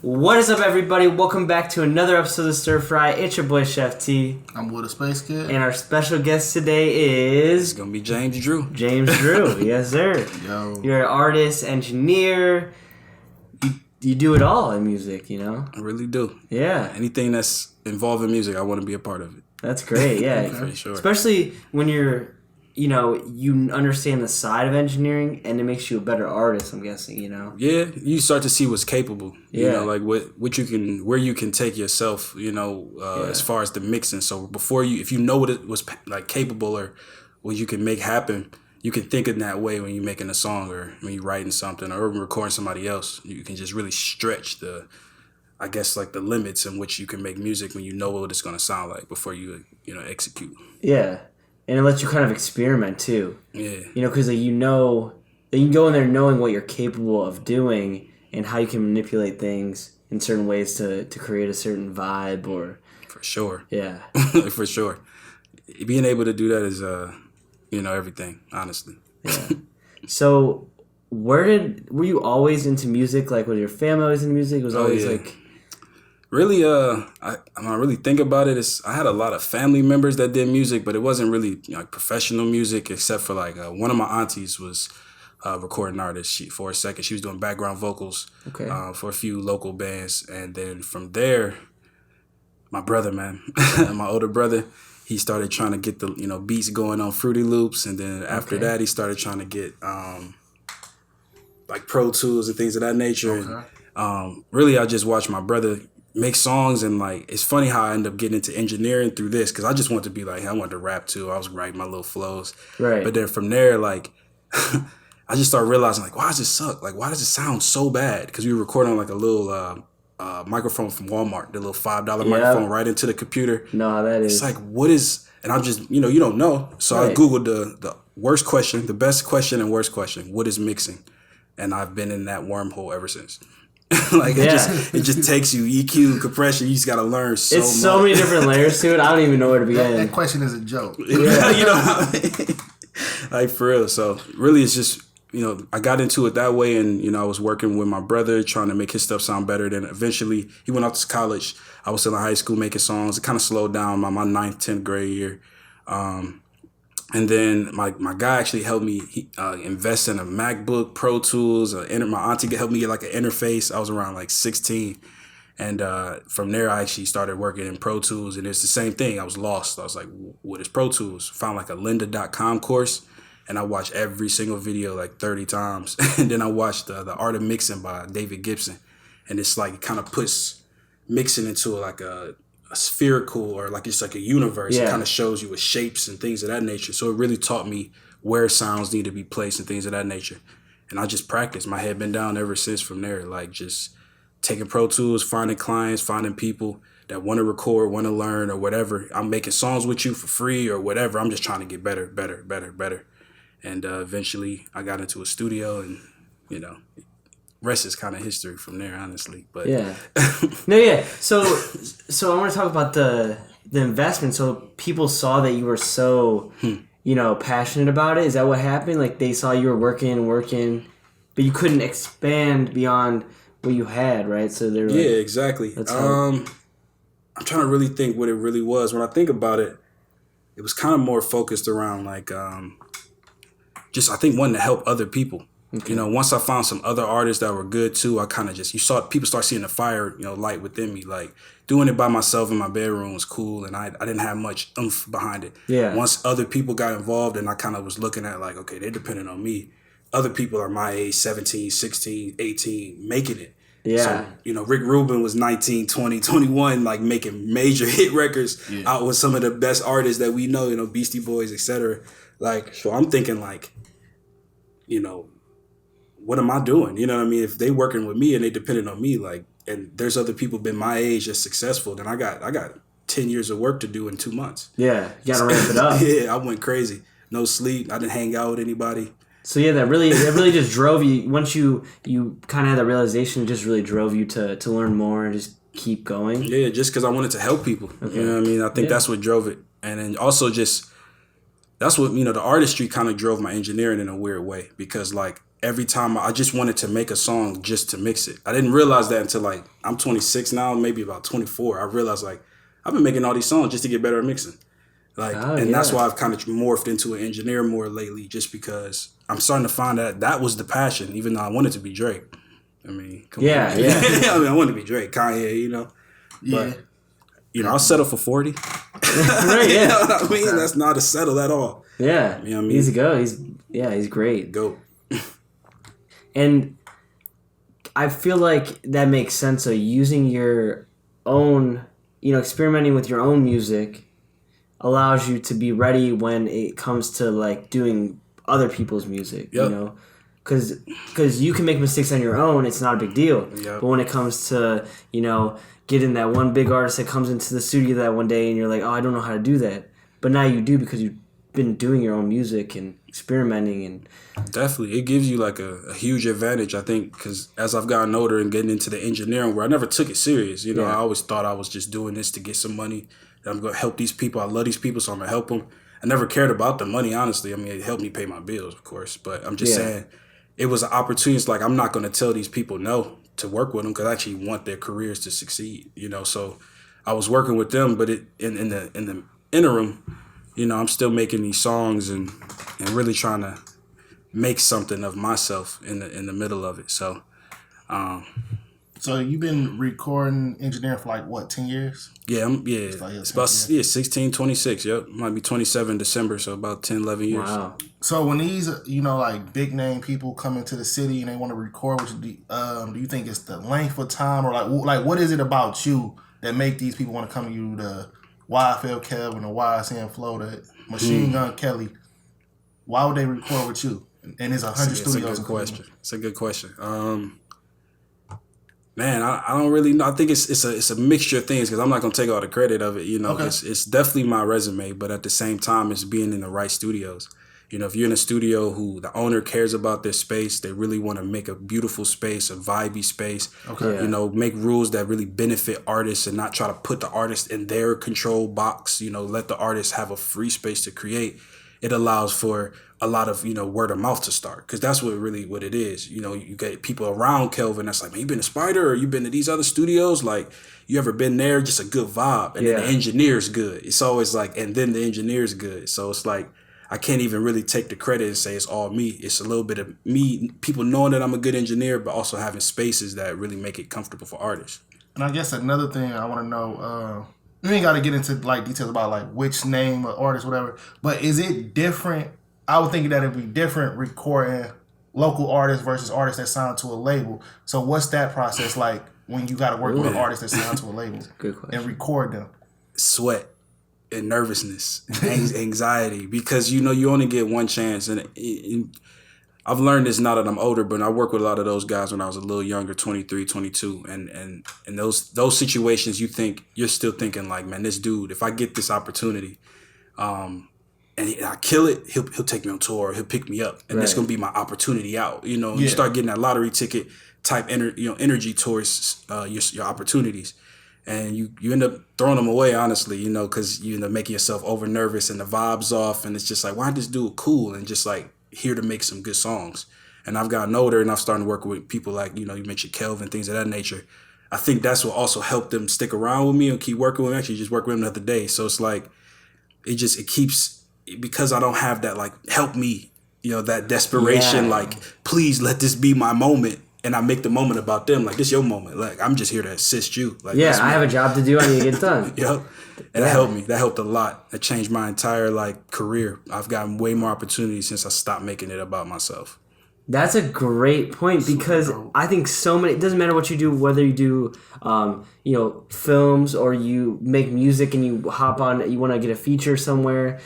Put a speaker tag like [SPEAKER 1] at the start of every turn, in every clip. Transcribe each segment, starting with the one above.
[SPEAKER 1] What is up, everybody? Welcome back to another episode of Stirfry. It's your boy, Chef T.
[SPEAKER 2] I'm with a Spacekid.
[SPEAKER 1] And our special guest today is...
[SPEAKER 3] It's going to be James Drew.
[SPEAKER 1] James Drew, yes, sir.
[SPEAKER 2] Yo.
[SPEAKER 1] You're an artist, engineer. You do it all in music, you know?
[SPEAKER 3] I really do.
[SPEAKER 1] Yeah.
[SPEAKER 3] Anything that's involved in music, I want to be a part of it.
[SPEAKER 1] That's great, yeah.
[SPEAKER 3] Okay. For sure.
[SPEAKER 1] Especially when you're, you understand the side of engineering, and it makes you a better artist, I'm guessing, you know?
[SPEAKER 3] Yeah, you start to see what's capable.
[SPEAKER 1] Yeah.
[SPEAKER 3] You know, like what you can, where you can take yourself, as far as the mixing. So if you know what it was like capable or what you can make happen, you can think in that way when you're making a song or when you're writing something or recording somebody else. You can just really stretch the limits in which you can make music when you know what it's going to sound like before you execute.
[SPEAKER 1] Yeah. And it lets you kind of experiment too.
[SPEAKER 3] Yeah.
[SPEAKER 1] Because you can go in there knowing what you're capable of doing and how you can manipulate things in certain ways to create a certain vibe or...
[SPEAKER 3] For sure.
[SPEAKER 1] Yeah.
[SPEAKER 3] For sure. Being able to do that is, everything, honestly.
[SPEAKER 1] Yeah. So, were you always into music? Like, was your family always into music? It was always like...
[SPEAKER 3] Really, when I really think about it, I had a lot of family members that did music, but it wasn't really professional music, except for one of my aunties was a recording artist. For a second, she was doing background vocals for a few local bands, and then from there, my brother, man, my older brother, he started trying to get the beats going on Fruity Loops, and then after that, he started trying to get like Pro Tools and things of that nature.
[SPEAKER 2] Okay.
[SPEAKER 3] And really, I just watched my brother make songs, and it's funny how I ended up getting into engineering through this, because I just wanted to be I wanted to rap too. I was writing my little flows,
[SPEAKER 1] right?
[SPEAKER 3] But then from there, I just started realizing why does it suck? Why does it sound so bad? Because we were recording on a little microphone from Walmart, the little $5 microphone right into the computer.
[SPEAKER 1] No, how that is.
[SPEAKER 3] It's what is? And I'm just you don't know, so I googled the worst question, the best question, and worst question. What is mixing? And I've been in that wormhole ever since. It just takes you EQ, compression. You just got to learn
[SPEAKER 1] it's so many different layers to it. I don't even know where to begin.
[SPEAKER 2] That question is a joke.
[SPEAKER 3] Yeah. For real. So really, it's just I got into it that way, and I was working with my brother trying to make his stuff sound better. Then eventually he went off to college. I was still in high school making songs. It kind of slowed down my 9th, 10th grade year. And then my guy actually helped me invest in a MacBook, Pro Tools. My auntie helped me get an interface. I was around 16. And from there, I actually started working in Pro Tools. And it's the same thing. I was lost. I was like, what is Pro Tools? Found a lynda.com course. And I watched every single video 30 times. And then I watched The Art of Mixing by David Gibson. And it's it kind of puts mixing into a spherical or it's a universe. It kind of shows you with shapes and things of that nature. So it really taught me where sounds need to be placed and things of that nature. And I just practiced. My head been down ever since from there. Just taking Pro Tools, finding clients, finding people that want to record, want to learn or whatever. I'm making songs with you for free or whatever. I'm just trying to get better. And eventually I got into a studio, and rest is kind of history from there, honestly. But
[SPEAKER 1] yeah. No, yeah. So I want to talk about the investment. So people saw that you were so, passionate about it. Is that what happened? They saw you were working, but you couldn't expand beyond what you had, right? So they're
[SPEAKER 3] exactly. I'm trying to really think what it really was. When I think about it, it was kind of more focused around just I think wanting to help other people. Okay. Once I found some other artists that were good too, I kind of you saw people start seeing the fire, light within me. Doing it by myself in my bedroom was cool, and I didn't have much oomph behind it. Yeah. Once other people got involved, and I kind of was looking at okay, they're depending on me. Other people are my age, 17, 16, 18, making it. Yeah. So, Rick Rubin was 19, 20, 21, making major hit records out with some of the best artists that we know, Beastie Boys, etc. So I'm thinking what am I doing? You know what I mean? If they working with me and they depending on me, and there's other people been my age that's successful, then I got 10 years of work to do in 2 months.
[SPEAKER 1] Yeah, you gotta ramp it up.
[SPEAKER 3] Yeah, I went crazy. No sleep. I didn't hang out with anybody.
[SPEAKER 1] So yeah, that really just drove you. Once you kind of had that realization, it just really drove you to learn more and just keep going.
[SPEAKER 3] Yeah, just because I wanted to help people. Okay. You know what I mean? I think that's what drove it, and then also just that's what the artistry kind of drove my engineering in a weird way, because every time I just wanted to make a song just to mix it. I didn't realize that until like I'm 26 now, maybe about 24. I realized like I've been making all these songs just to get better at mixing. Like, and that's why I've kind of morphed into an engineer more lately, just because I'm starting to find that was the passion, even though I wanted to be Drake. I mean, come on.
[SPEAKER 1] Yeah.
[SPEAKER 3] I mean, I wanted to be Drake, Kanye, you know.
[SPEAKER 2] Yeah.
[SPEAKER 3] But, you know, I'll settle for 40.
[SPEAKER 1] Right,
[SPEAKER 3] You know what I mean? That's not a settle at all.
[SPEAKER 1] Yeah.
[SPEAKER 3] You know what I mean?
[SPEAKER 1] He's a go. He's great.
[SPEAKER 3] Go.
[SPEAKER 1] And I feel like that makes sense. So using your own, experimenting with your own music allows you to be ready when it comes to like doing other people's music, because you can make mistakes on your own. It's not a big deal.
[SPEAKER 3] Yep.
[SPEAKER 1] But when it comes to, getting that one big artist that comes into the studio that one day and you're like, oh, I don't know how to do that. But now you do because you've been doing your own music and experimenting. And
[SPEAKER 3] definitely, it gives you like a huge advantage, I think, because as I've gotten older and getting into the engineering where I never took it serious, I always thought I was just doing this to get some money. I'm going to help these people. I love these people, so I'm going to help them. I never cared about the money, honestly. I mean, it helped me pay my bills, of course. But I'm just saying, it was an opportunity. It's like, I'm not going to tell these people no to work with them because I actually want their careers to succeed, So I was working with them, but in the interim, I'm still making these songs and really trying to make something of myself in the middle of it. So,
[SPEAKER 2] So you've been recording, engineering for like what, 10 years?
[SPEAKER 3] Yeah, it's about 16, 26. Yep, might be 27 December, so about 10, 11 years.
[SPEAKER 1] wow.
[SPEAKER 2] So when these, like big name people come into the city and they want to record with you, do you think it's the length of time or like what is it about you that make these people want to come to you, the YFL Kelvin or YSN Flow, the Machine Gun Kelly? Why would they record with you? And there's 100 studios.
[SPEAKER 3] It's a good question. It's a good question. Man, I don't really know. I think it's a mixture of things because I'm not gonna take all the credit of it.
[SPEAKER 2] Okay.
[SPEAKER 3] It's definitely my resume, but at the same time, it's being in the right studios. If you're in a studio who the owner cares about their space, they really want to make a beautiful space, a vibey space.
[SPEAKER 2] Okay.
[SPEAKER 3] Make rules that really benefit artists and not try to put the artist in their control box. Let the artist have a free space to create. It allows for a lot of, word of mouth to start. Because that's what it is. You get people around Kelvin that's like, man, you been to Spider or you been to these other studios? Like, you ever been there? Just a good vibe. And then the engineer's good. It's always like, and then the engineer's good. So it's like, I can't even really take the credit and say it's all me. It's a little bit of me, people knowing that I'm a good engineer, but also having spaces that really make it comfortable for artists.
[SPEAKER 2] And I guess another thing I want to know, you ain't got to get into like details about like which name or artist, whatever. But is it different? I would think that it'd be different recording local artists versus artists that signed to a label. So what's that process like when you got to work with an artist that signed to a label?
[SPEAKER 1] Good question.
[SPEAKER 2] And record them?
[SPEAKER 3] Sweat and nervousness and anxiety because you only get one chance. And I've learned this now that I'm older, but I worked with a lot of those guys when I was a little younger, 23, 22. And those situations, you're still thinking like, man, this dude, if I get this opportunity, and I kill it, he'll take me on tour, he'll pick me up, and that's gonna be my opportunity out. You start getting that lottery ticket type energy towards your opportunities, and you end up throwing them away, honestly, because you end up making yourself over nervous and the vibes off, and it's just like, why this dude cool and just like here to make some good songs. And I've gotten older and I've started to work with people like you mentioned Kelvin, things of that nature. I think that's what also helped them stick around with me and keep working with me. Actually, just work with them the other day, so it's like it keeps. Because I don't have that, like, help me, that desperation, like, please let this be my moment. And I make the moment about them, like, this your moment. Like, I'm just here to assist you. Like,
[SPEAKER 1] I have a job to do. I need to get it done.
[SPEAKER 3] Yep. And that helped me. That helped a lot. That changed my entire, like, career. I've gotten way more opportunities since I stopped making it about myself.
[SPEAKER 1] That's a great point because I think it doesn't matter what you do, whether you do, films or you make music and you hop on, you want to get a feature somewhere.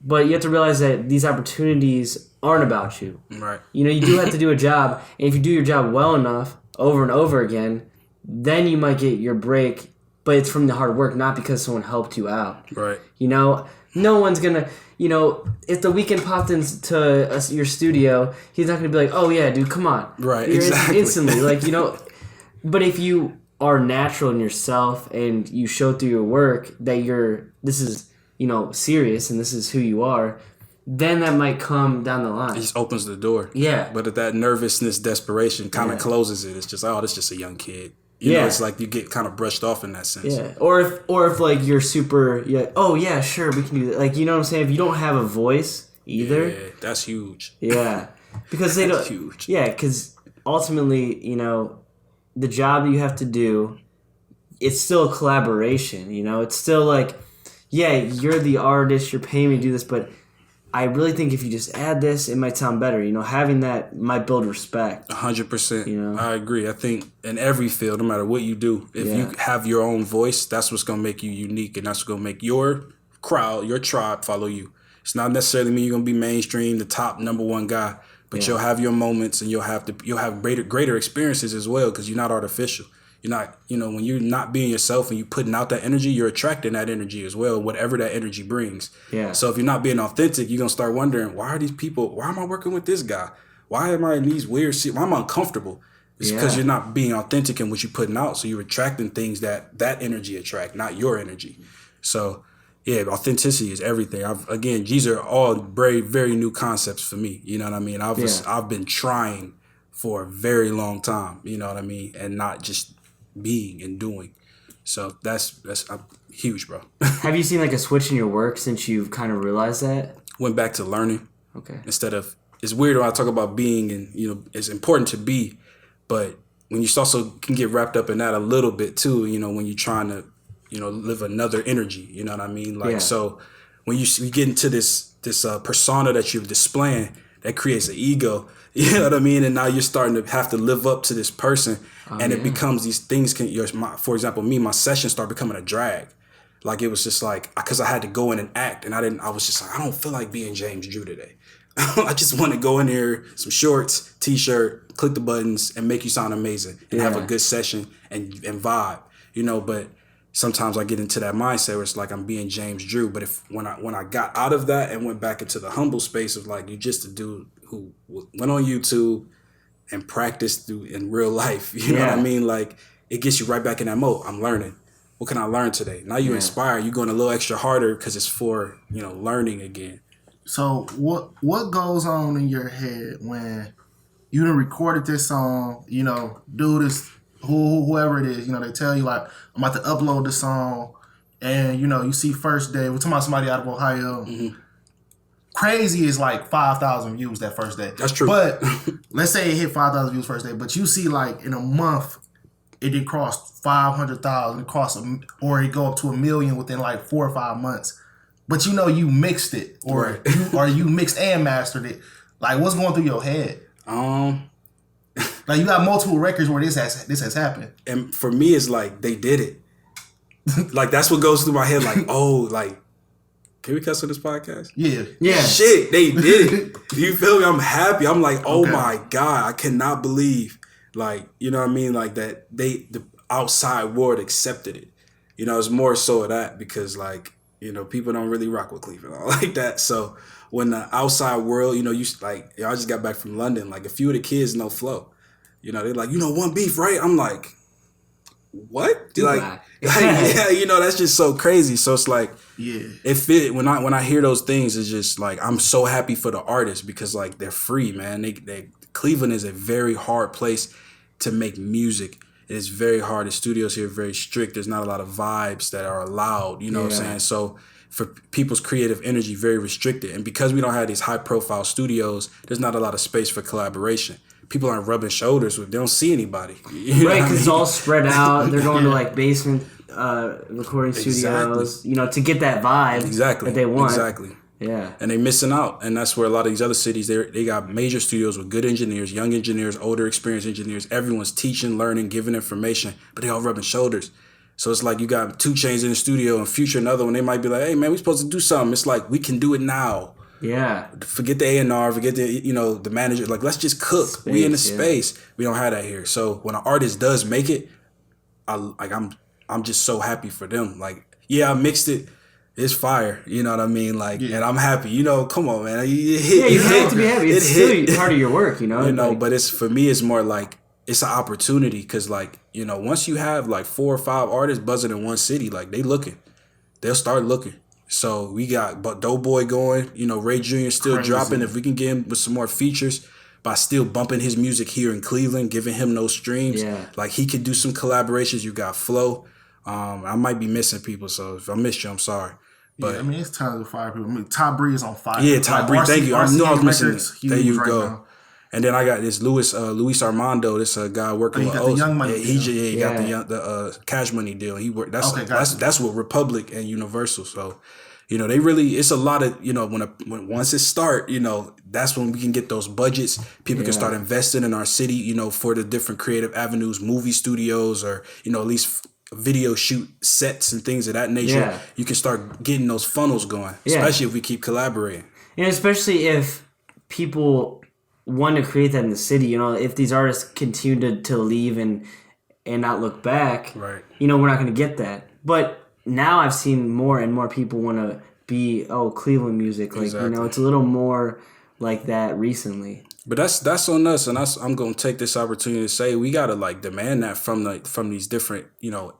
[SPEAKER 1] But you have to realize that these opportunities aren't about you.
[SPEAKER 3] Right.
[SPEAKER 1] You do have to do a job, and if you do your job well enough over and over again, then you might get your break, but it's from the hard work, not because someone helped you out.
[SPEAKER 3] Right.
[SPEAKER 1] No one's going to, if The Weeknd popped into your studio, he's not going to be like, oh, yeah, dude, come on.
[SPEAKER 3] Right, exactly.
[SPEAKER 1] Instantly, but if you are natural in yourself and you show through your work that this is serious and this is who you are, then that might come down the
[SPEAKER 3] It
[SPEAKER 1] line.
[SPEAKER 3] just opens the door.
[SPEAKER 1] Yeah.
[SPEAKER 3] But if that nervousness, desperation kind of closes it, it's just, oh, this is just a young kid. You know, it's like you get kind of brushed off in that sense.
[SPEAKER 1] Yeah. Or if like you're super, oh yeah, sure, we can do that. Like, you know what I'm saying? If you don't have a voice either.
[SPEAKER 3] Yeah, that's huge.
[SPEAKER 1] Yeah. Because they don't.
[SPEAKER 3] Huge.
[SPEAKER 1] Yeah, because ultimately, you know, the job that you have to do, it's still a collaboration, you know? It's still like, yeah, you're the artist, you're paying me to do this, but I really think if you just add this, it might sound better. You know, having that might build respect.
[SPEAKER 3] 100%.
[SPEAKER 1] You know?
[SPEAKER 3] I agree. I think in every field, no matter what you do, if you have your own voice, that's what's going to make you unique, and that's what's going to make your crowd, your tribe follow you. It's not necessarily mean you're going to be mainstream, the top #1 guy, but you'll have your moments, and you'll have greater experiences as well, because you're not artificial. You're not, you know, when you're not being yourself and you putting out that energy, you're attracting that energy as well, whatever that energy brings.
[SPEAKER 1] Yeah.
[SPEAKER 3] So if you're not being authentic, you're going to start wondering, why am I working with this guy? Why am I in these weird seats? Why am I uncomfortable? It's because you're not being authentic in what you're putting out. So you're attracting things that energy attract, not your energy. So yeah, authenticity is everything. Again, these are all very, very new concepts for me. You know what I mean? I've been trying for a very long time, you know what I mean? And not just being and doing. So that's huge, bro.
[SPEAKER 1] Have you seen like a switch in your work since you've kind of realized that?
[SPEAKER 3] Went back to learning.
[SPEAKER 1] Okay.
[SPEAKER 3] Instead of, it's weird when I talk about being, and you know, it's important to be, but when you also can get wrapped up in that a little bit too, you know, when you're trying to, you know, live another energy, you know what I mean? Like, so when you get into this persona that you're displaying, that creates an ego, you know what I mean? And now you're starting to have to live up to this person, and it becomes these things. For example, my sessions start becoming a drag. Like, it was just like, because I had to go in and act, and I was just like, I don't feel like being James Drew today. I just want to go in there, some shorts, t-shirt, click the buttons, and make you sound amazing, and have a good session and vibe, you know. But sometimes I get into that mindset where it's like I'm being James Drew. But when I got out of that and went back into the humble space of like, you're just a dude who went on YouTube and practiced in real life, you know what I mean? Like, it gets you right back in that mode. I'm learning. What can I learn today? Now you inspire. You're going a little extra harder because it's for, you know, learning again. So
[SPEAKER 2] what goes on in your head when you done recorded this song, you know, do this, whoever it is, you know, they tell you like, I'm about to upload the song, and you know, you see first day, we're talking about somebody out of Ohio. Crazy is like 5,000 views that first day.
[SPEAKER 3] That's true.
[SPEAKER 2] But let's say it hit 5,000 views first day, but you see like in a month, it did cross 500,000, or it go up to 1 million within like 4 or 5 months. But you know you mixed it, or you mixed and mastered it. Like, what's going through your head? Like, you got multiple records where this has happened.
[SPEAKER 3] And for me, it's like, they did it. Like, that's what goes through my head. Like, oh, like, can we cuss on this podcast?
[SPEAKER 2] Yeah.
[SPEAKER 3] Shit, they did it. You feel me? I'm happy. I'm like, oh my God, I cannot believe, like, you know what I mean? Like, that the outside world accepted it. You know, it's more so of that, because like, you know, people don't really rock with Cleveland like that. So when the outside world, you know, I just got back from London. Like, a few of the kids know Flow. You know, they're like, you know, One Beef, right? I'm like, what? Like, yeah, you know, that's just so crazy. So it's like, when I hear those things, it's just like, I'm so happy for the artists, because like, they're free, man. Cleveland is a very hard place to make music. It's very hard. The studios here are very strict. There's not a lot of vibes that are allowed. You know what I'm saying? So for people's creative energy, very restricted. And because we don't have these high profile studios, there's not a lot of space for collaboration. People aren't rubbing shoulders with. They don't see anybody.
[SPEAKER 1] Right, because it's all spread out. They're going to like basement recording studios, you know, to get that vibe that they want.
[SPEAKER 3] Exactly.
[SPEAKER 1] Yeah.
[SPEAKER 3] And they're missing out. And that's where a lot of these other cities, they got major studios with good engineers, young engineers, older experienced engineers. Everyone's teaching, learning, giving information, but they all rubbing shoulders. So it's like you got 2 Chainz in the studio and Future another one. They might be like, hey, man, we supposed to do something. It's like, we can do it now.
[SPEAKER 1] Yeah.
[SPEAKER 3] Forget the A&R, forget the, you know, the manager. Like, let's just cook. We in the space. We don't have that here. So when an artist does make it, I'm just so happy for them. Like, yeah, I mixed it. It's fire, you know what I mean? Like, and I'm happy. You know, come on, man. You
[SPEAKER 1] have to be happy. It's still part of your work, you know?
[SPEAKER 3] You know, but for me, it's more like, it's an opportunity, because, like, you know, once you have, like, 4 or 5 artists buzzing in one city, like, they'll start looking. So we got Doughboy going. You know, Ray Jr. still
[SPEAKER 2] Crazy.
[SPEAKER 3] dropping. If we can get him with some more features by still bumping his music here in Cleveland, giving him those streams, like he could do some collaborations. You got Flow. I might be missing people, so if I missed you, I'm sorry. But
[SPEAKER 2] I mean, it's tons of fire people. I mean, Ty Bree is on fire.
[SPEAKER 3] Yeah, Ty Bree. Thank you. I knew I was missing it. There you go.
[SPEAKER 2] Now.
[SPEAKER 3] And then I got this Luis Armando. This guy working with
[SPEAKER 2] got the Young Money
[SPEAKER 3] he got the Cash Money deal. He worked. That's with Republic and Universal. So, you know, they really. It's a lot of, you know, when once it start, you know, that's when we can get those budgets. People can start investing in our city, you know, for the different creative avenues, movie studios, or, you know, at least video shoot sets and things of that nature.
[SPEAKER 1] Yeah.
[SPEAKER 3] You can start getting those funnels going, especially if we keep collaborating.
[SPEAKER 1] And especially if people want to create that in the city, you know, if these artists continue to leave and not look back,
[SPEAKER 3] right?
[SPEAKER 1] You know, we're not going to get that. But now I've seen more and more people want to be Cleveland music, like you know, it's a little more like that recently. But
[SPEAKER 3] that's on us, and I'm gonna take this opportunity to say we gotta like demand that from these different, you know,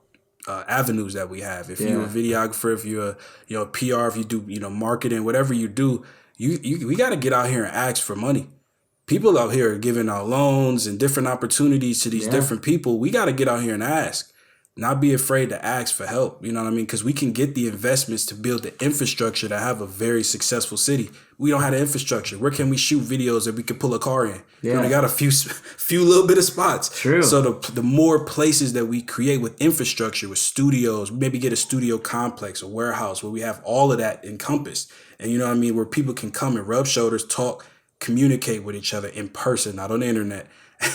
[SPEAKER 3] avenues that we have. If you're a videographer, if you're a PR, if you do, you know, marketing, whatever you do, we gotta get out here and ask for money. People out here are giving out loans and different opportunities to these different people. We gotta get out here and ask. Not be afraid to ask for help, you know what I mean? Because we can get the investments to build the infrastructure to have a very successful city. We don't have the infrastructure. Where can we shoot videos that we can pull a car in? We only got a few little bit of spots.
[SPEAKER 1] True.
[SPEAKER 3] So the more places that we create with infrastructure, with studios, maybe get a studio complex, a warehouse where we have all of that encompassed. And you know what I mean? Where people can come and rub shoulders, talk, communicate with each other in person, not on the internet.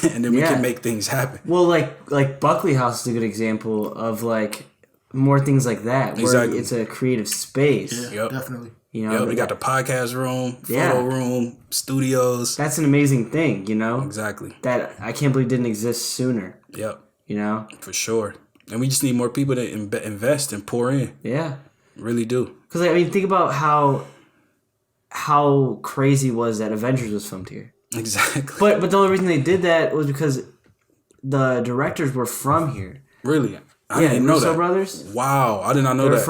[SPEAKER 3] And then we can make things happen.
[SPEAKER 1] Well, like Buckley House is a good example of like more things like that, where it's a creative space.
[SPEAKER 2] Yeah, definitely.
[SPEAKER 1] You know,
[SPEAKER 3] we got the podcast room, photo room, studios.
[SPEAKER 1] That's an amazing thing, you know.
[SPEAKER 3] Exactly.
[SPEAKER 1] That I can't believe didn't exist sooner.
[SPEAKER 3] Yep.
[SPEAKER 1] You know,
[SPEAKER 3] for sure. And we just need more people to invest and pour in.
[SPEAKER 1] Yeah,
[SPEAKER 3] really do.
[SPEAKER 1] Because I mean, think about how crazy it was that Avengers was filmed here.
[SPEAKER 3] Exactly.
[SPEAKER 1] But the only reason they did that was because the directors were from here.
[SPEAKER 3] Really? I didn't know that.
[SPEAKER 1] Brothers.
[SPEAKER 3] Wow, I did not know that.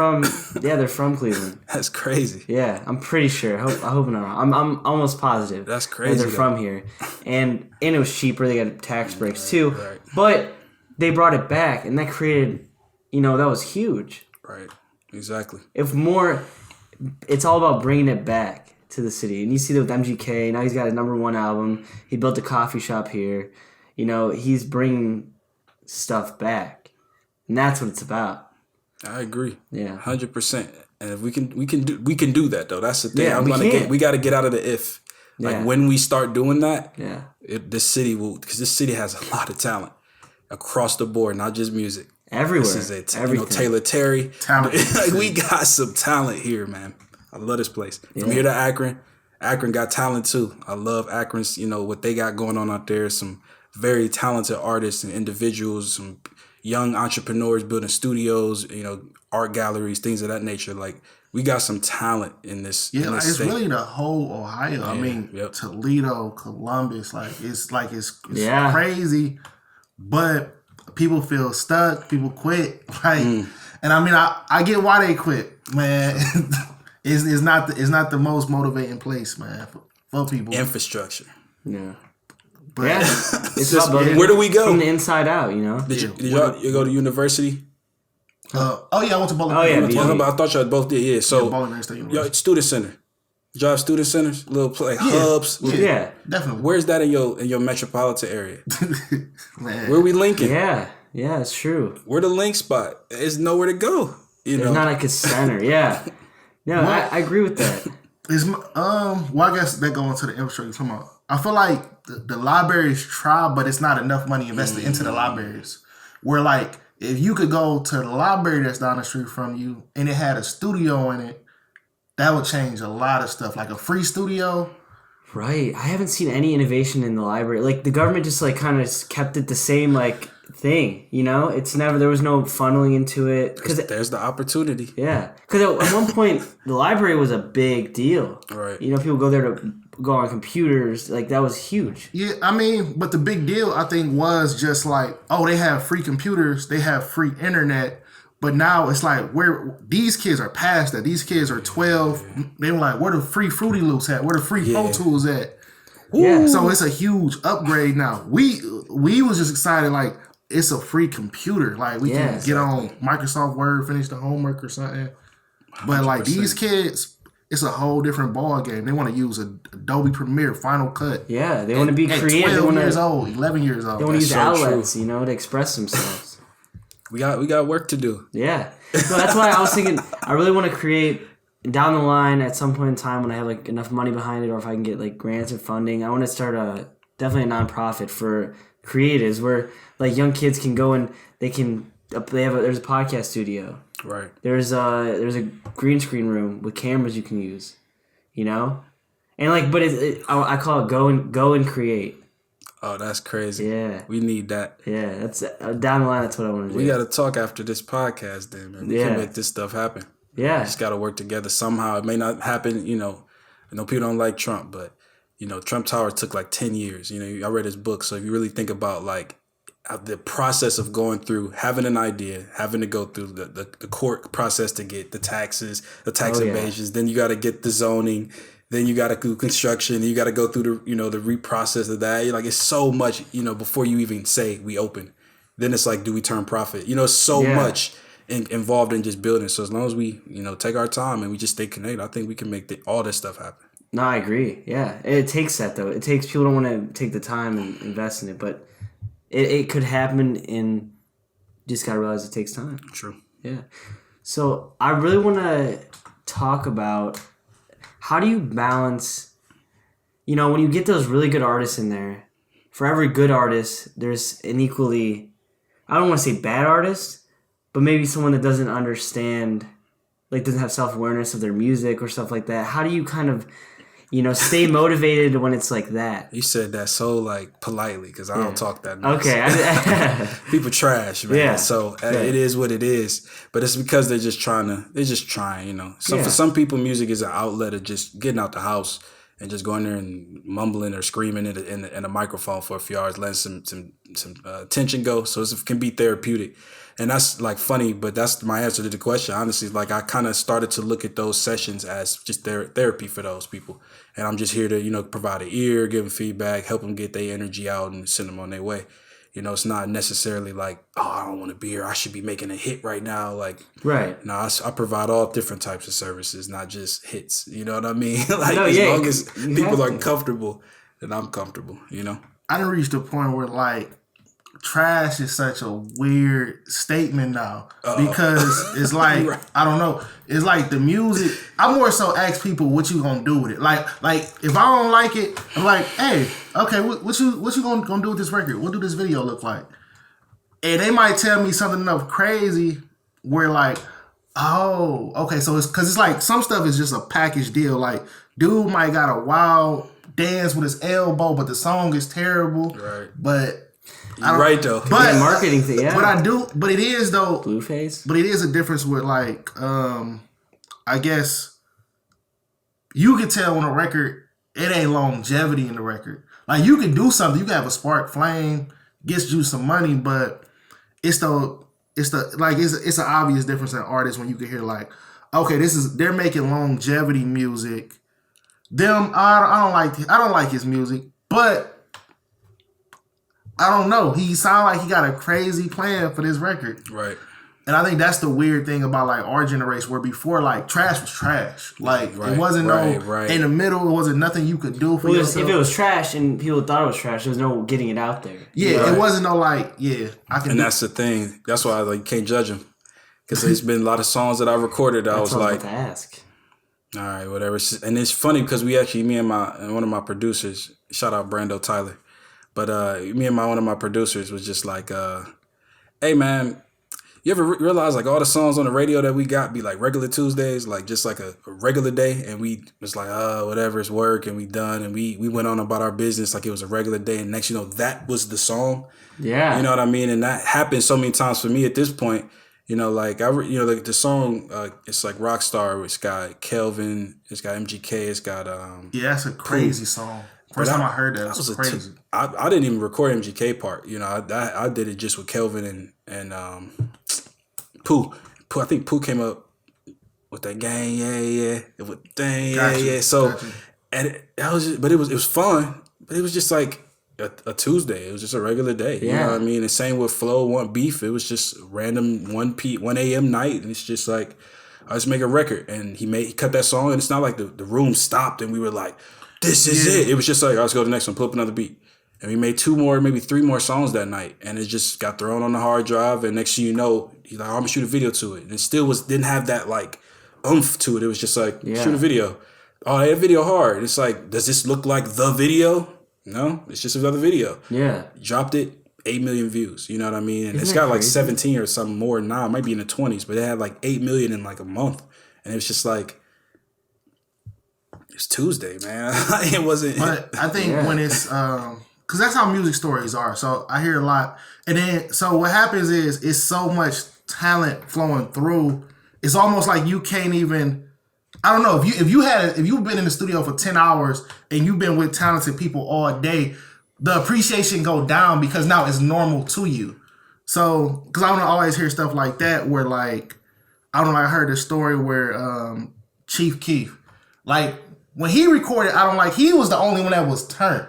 [SPEAKER 1] They're from Cleveland.
[SPEAKER 3] That's crazy.
[SPEAKER 1] Yeah, I'm pretty sure. I hope I'm not wrong. I'm almost positive.
[SPEAKER 3] That's crazy.
[SPEAKER 1] They're from here, and it was cheaper. They got tax breaks too.
[SPEAKER 3] Right.
[SPEAKER 1] But they brought it back, and that created, you know, that was huge.
[SPEAKER 3] Right. Exactly.
[SPEAKER 1] It's all about bringing it back to the city. And you see that with MGK. Now he's got his #1 album. He built a coffee shop here. You know, he's bringing stuff back. And that's what it's about.
[SPEAKER 3] I agree.
[SPEAKER 1] Yeah.
[SPEAKER 3] 100%. And if we can do that though. That's the thing.
[SPEAKER 1] Yeah,
[SPEAKER 3] we got to get out of the if. Like when we start doing that, this city will, because this city has a lot of talent across the board, not just music.
[SPEAKER 1] Everywhere.
[SPEAKER 3] This is it. You know, Taylor Terry.
[SPEAKER 2] Talent.
[SPEAKER 3] Like we got some talent here, man. I love this place. From here to Akron. Akron got talent too. I love Akron's, you know, what they got going on out there. Some very talented artists and individuals, some young entrepreneurs building studios, you know, art galleries, things of that nature. Like we got some talent in this.
[SPEAKER 2] Yeah,
[SPEAKER 3] in this
[SPEAKER 2] it's
[SPEAKER 3] state.
[SPEAKER 2] really the whole Ohio.
[SPEAKER 3] Yeah,
[SPEAKER 2] I mean, Toledo, Columbus, it's crazy, but people feel stuck. People quit. And I mean, I get why they quit, man. It's not the most motivating place, man, for people.
[SPEAKER 3] Infrastructure.
[SPEAKER 1] Yeah.
[SPEAKER 2] But
[SPEAKER 1] it's just,
[SPEAKER 3] where do we go?
[SPEAKER 1] From the inside out, you know?
[SPEAKER 3] Did you go to university?
[SPEAKER 2] I went to Bowling.
[SPEAKER 3] I thought y'all both did. Yeah. So
[SPEAKER 2] Bowling Green State University.
[SPEAKER 3] Student center. Did y'all have student centers? Little hubs?
[SPEAKER 2] Yeah, definitely.
[SPEAKER 3] Where's that in your metropolitan area?
[SPEAKER 2] Man.
[SPEAKER 3] Where we linking?
[SPEAKER 1] Yeah, it's true.
[SPEAKER 3] Where the link spot? There's nowhere to go.
[SPEAKER 1] There's not like a center. Yeah. No, I agree with that.
[SPEAKER 2] I guess that going to the infrastructure you're talking about. I feel like the libraries try, but it's not enough money invested into the libraries. Where like if you could go to the library that's down the street from you and it had a studio in it, that would change a lot of stuff. Like a free studio.
[SPEAKER 1] Right. I haven't seen any innovation in the library. Like the government just like kind of kept it the same like thing, you know? It's never, there was no funneling into it.
[SPEAKER 3] Because there's the opportunity.
[SPEAKER 1] Yeah. Because at one point, the library was a big deal.
[SPEAKER 3] Right.
[SPEAKER 1] You know, people go there to go on computers. Like, that was huge.
[SPEAKER 2] Yeah, I mean, but the big deal, I think, was just like, oh, they have free computers, they have free internet, But now it's like where these kids are past that. These kids are 12. They were like, where the free Fruity Loops at? Where the free Pro Tools at?
[SPEAKER 1] Yeah.
[SPEAKER 2] So it's a huge upgrade now. We was just excited like it's a free computer. Like we can get on Microsoft Word, finish the homework or something. But 100%. Like these kids, it's a whole different ball game. They want to use Adobe Premiere, Final Cut.
[SPEAKER 1] Yeah, they want to be creative.
[SPEAKER 2] 12 years old, 11 years old.
[SPEAKER 1] They want to use outlets, to express themselves.
[SPEAKER 3] We got work to do.
[SPEAKER 1] Yeah. So that's why I was thinking I really want to create down the line at some point in time when I have like enough money behind it, or if I can get like grants or funding. I want to start definitely a nonprofit for creatives where like young kids can go and there's a podcast studio.
[SPEAKER 3] Right.
[SPEAKER 1] There's a green screen room with cameras you can use, and like, but I call it go and create.
[SPEAKER 3] Oh, that's crazy.
[SPEAKER 1] Yeah.
[SPEAKER 3] We need that.
[SPEAKER 1] Yeah, that's down the line. That's what I want to do.
[SPEAKER 3] We got to talk after this podcast, then, man. We can make this stuff happen.
[SPEAKER 1] Yeah.
[SPEAKER 3] We just got to work together somehow. It may not happen. I know people don't like Trump, but Trump Tower took like 10 years. I read his book, so if you really think about like the process of going through, having an idea, having to go through the court process to get the taxes, the tax evasions, then you got to get the zoning, then you got to do construction, you got to go through the reprocess of that. Like it's so much, before you even say we open. Then it's like, do we turn profit? So much involved in just building. So as long as we, take our time and we just stay connected, I think we can make all this stuff happen.
[SPEAKER 1] No, I agree. Yeah, it takes that though. It takes people don't want to take the time and invest in it, but it could happen. And just gotta realize it takes time.
[SPEAKER 3] True.
[SPEAKER 1] Yeah. So I really want to talk about how do you balance. When you get those really good artists in there, for every good artist, there's an equally, I don't want to say bad artist, but maybe someone that doesn't understand, like doesn't have self-awareness of their music or stuff like that. How do you kind of, stay motivated when it's like that?
[SPEAKER 3] You said that so like politely because I don't talk that nice.
[SPEAKER 1] Okay.
[SPEAKER 3] People trash, man.
[SPEAKER 1] Yeah.
[SPEAKER 3] So it is what it is. But it's because they're just trying. So for some people, music is an outlet of just getting out the house and just going there and mumbling or screaming in a microphone for a few hours, letting some tension go. So it can be therapeutic. And that's like funny, but that's my answer to the question. Honestly, like I kind of started to look at those sessions as just therapy for those people. And I'm just here to, provide an ear, give them feedback, help them get their energy out and send them on their way. It's not necessarily like, oh, I don't want to be here. I should be making a hit right now. Like,
[SPEAKER 1] right.
[SPEAKER 3] No, I provide all different types of services, not just hits. You know what I mean? Like, as long as people are comfortable, then I'm comfortable,
[SPEAKER 2] I done reached a point where like, trash is such a weird statement now because it's like right. I don't know. It's like the music. I more so ask people what you gonna do with it. Like if I don't like it, I'm like, hey, okay, what you gonna do with this record? What do this video look like? And they might tell me something enough crazy where like, oh, okay, so it's because it's like some stuff is just a package deal. Like dude might got a wild dance with his elbow, but the song is terrible.
[SPEAKER 3] Right,
[SPEAKER 2] but.
[SPEAKER 3] You're right though.
[SPEAKER 1] But marketing thing, yeah.
[SPEAKER 2] But it is though.
[SPEAKER 1] Blueface.
[SPEAKER 2] But it is a difference with like, I guess you can tell when a record it ain't longevity in the record. Like you can do something, you can have a spark flame, gets you some money, but it's an obvious difference in artists when you can hear like, okay, they're making longevity music. I don't like his music, but. I don't know. He sound like he got a crazy plan for this record.
[SPEAKER 3] Right.
[SPEAKER 2] And I think that's the weird thing about like our generation where before like trash was trash. Like it wasn't in the middle, it wasn't nothing you could do for yourself.
[SPEAKER 1] If it was trash and people thought it was trash, there was no getting it out there.
[SPEAKER 2] Yeah, it wasn't no like, I can.
[SPEAKER 3] And that's the thing. That's why you can't judge him. Because there's been a lot of songs that I recorded that I was like,
[SPEAKER 1] to ask.
[SPEAKER 3] All right, whatever. And it's funny because me and one of my producers, shout out Brando Tyler. But me and one of my producers was just like, hey, man, you ever realize like all the songs on the radio that we got be like regular Tuesdays, like just like a regular day? And we was like, whatever, it's work and we done. And we went on about our business like it was a regular day. And next, that was the song.
[SPEAKER 1] Yeah.
[SPEAKER 3] You know what I mean? And that happened so many times for me at this point. Like the song, it's like Rockstar. It's got Kelvin. It's got MGK. It's got
[SPEAKER 2] yeah, that's a crazy song. First time I heard that, it was crazy.
[SPEAKER 3] I didn't even record MGK part. I did it just with Kelvin and Pooh. I think Pooh came up with that gang, yeah, with dang,
[SPEAKER 2] Gotcha,
[SPEAKER 3] yeah. So,
[SPEAKER 2] gotcha.
[SPEAKER 3] and that was just, but it was fun. But it was just like a Tuesday. It was just a regular day. You know what I mean? And same with Flow, Want Beef. It was just random 1 a.m. night, and it's just like I just make a record, and he cut that song, and it's not like the room stopped, and we were like, this is it. It was just like, let's go to the next one, pull up another beat. And we made 2 more, maybe 3 more songs that night, and it just got thrown on the hard drive. And next thing you know, he's like, I'm gonna shoot a video to it, and it still didn't have that like oomph to it. It was just like shoot a video. Oh, that video hard. It's like, does this look like the video? No, it's just another video.
[SPEAKER 1] Yeah,
[SPEAKER 3] dropped it, 8 million views. You know what I mean? And
[SPEAKER 1] Isn't
[SPEAKER 3] it's
[SPEAKER 1] that
[SPEAKER 3] got like
[SPEAKER 1] crazy?
[SPEAKER 3] 17 or something more now. It might be in the 20s, but it had like 8 million in like a month, and it was just like. It's Tuesday, man. It wasn't.
[SPEAKER 2] But I think when it's because that's how music stories are. So I hear a lot, and then so what happens is it's so much talent flowing through. It's almost like you can't even. I don't know if you've been in the studio for 10 hours and you've been with talented people all day, the appreciation go down because now it's normal to you. So because I don't always hear stuff like that where like I don't know. I heard a story where Chief Keef like. When he recorded, he was the only one that was turned.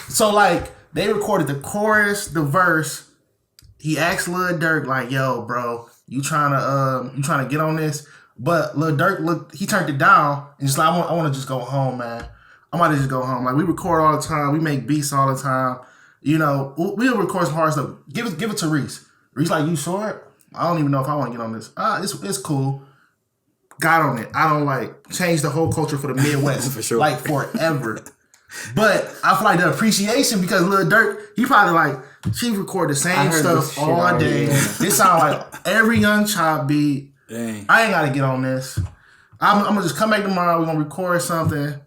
[SPEAKER 2] So like they recorded the chorus, the verse. He asked Lil Durk like, "Yo, bro, you trying to get on this?" But Lil Durk he turned it down and just like, I want to just go home, man. I'm about to just go home. Like we record all the time, we make beats all the time. You know, we'll record some hard stuff. Give it to Reese. Reese like, you sure? I don't even know if I want to get on this. It's cool. Got on it. I don't like change the whole culture for the Midwest
[SPEAKER 3] For sure.
[SPEAKER 2] like forever. But I feel like the appreciation because Lil Durk, he probably like Chief record the same stuff all day. This sound like every Young Chop beat.
[SPEAKER 3] Dang.
[SPEAKER 2] I ain't gotta get on this. I'm gonna just come back tomorrow. We're gonna record something.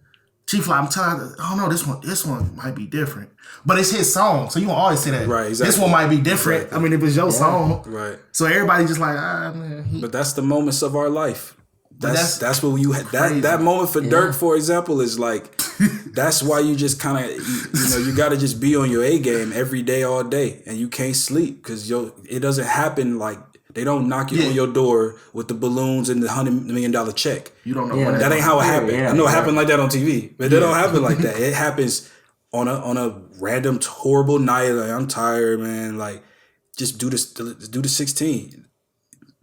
[SPEAKER 2] Chief like, I'm telling you, oh no, this one might be different. But it's his song, so you won't always say that.
[SPEAKER 3] Right, exactly.
[SPEAKER 2] This one might be different.
[SPEAKER 3] Exactly.
[SPEAKER 2] I mean, if it's your song.
[SPEAKER 3] Right.
[SPEAKER 2] So everybody just like, man.
[SPEAKER 3] But that's the moments of our life. That's what you had. That moment for Dirk, for example, is like that's why you just kind of you got to just be on your A game every day, all day, and you can't sleep because it doesn't happen like they don't knock you on your door with the balloons and the $100 million check.
[SPEAKER 2] You don't know
[SPEAKER 1] when
[SPEAKER 2] when
[SPEAKER 3] that ain't how it happened.
[SPEAKER 1] Yeah,
[SPEAKER 3] I know it happened like that on TV, but it don't happen like that. It happens on a random horrible night. Like I'm tired, man. Like just do this. Do the 16.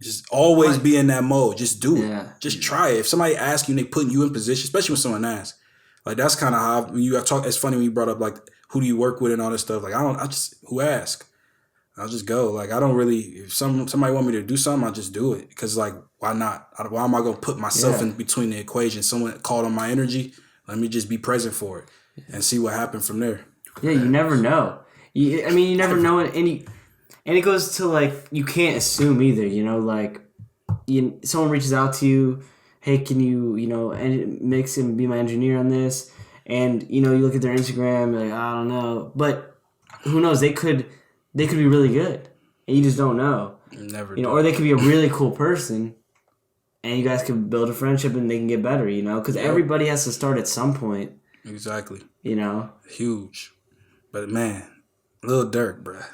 [SPEAKER 3] Just always be in that mode. Just do it.
[SPEAKER 1] Yeah.
[SPEAKER 3] Just try it. If somebody asks you and they putting you in position, especially when someone asks, like that's kind of how when you talk. It's funny when you brought up like who do you work with and all this stuff. Like who ask? I'll just go. Like I don't really. If somebody want me to do something, I just do it because like why not? Why am I gonna put myself in between the equation? Someone called on my energy. Let me just be present for it and see what happened from there.
[SPEAKER 1] Yeah, you never know. You never know And it goes to, like, you can't assume either, like, someone reaches out to you, hey, can you, mix and be my engineer on this? And, you look at their Instagram, you're like, I don't know. But who knows? They could be really good, and you just don't know.
[SPEAKER 3] Never
[SPEAKER 1] Or they could be a really cool person, and you guys could build a friendship and they can get better, Because everybody has to start at some point.
[SPEAKER 3] Exactly.
[SPEAKER 2] Huge.
[SPEAKER 3] But, man, Lil Durk, bruh.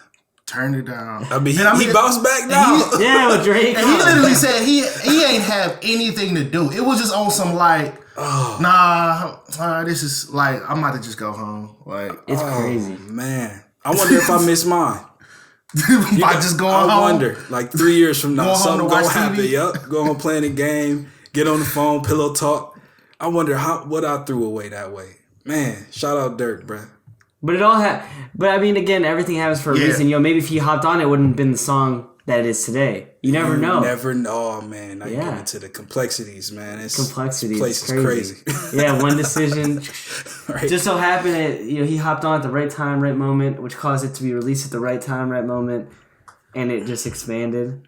[SPEAKER 2] Turn it down.
[SPEAKER 3] I mean, he bounced back now.
[SPEAKER 1] With Drake.
[SPEAKER 2] And he literally said he ain't have anything to do. It was just on some like, this is like, I'm about to just go home. Like,
[SPEAKER 1] it's crazy.
[SPEAKER 3] Man. I wonder if I miss mine.
[SPEAKER 2] By just going home.
[SPEAKER 3] I wonder, like 3 years from now, something gonna happen.
[SPEAKER 2] TV.
[SPEAKER 3] Yup, go home playing a game, get on the phone, pillow talk. I wonder what I threw away that way. Man, shout out Dirk, bruh.
[SPEAKER 1] But but I mean, again, everything happens for a reason. Maybe if he hopped on, it wouldn't have been the song that it is today. You never know.
[SPEAKER 3] Never know, man. Now you get into the complexities, man. This place is crazy.
[SPEAKER 1] Yeah, one decision.
[SPEAKER 3] Right.
[SPEAKER 1] Just so happened that he hopped on at the right time, right moment, which caused it to be released at the right time, right moment, and it just expanded.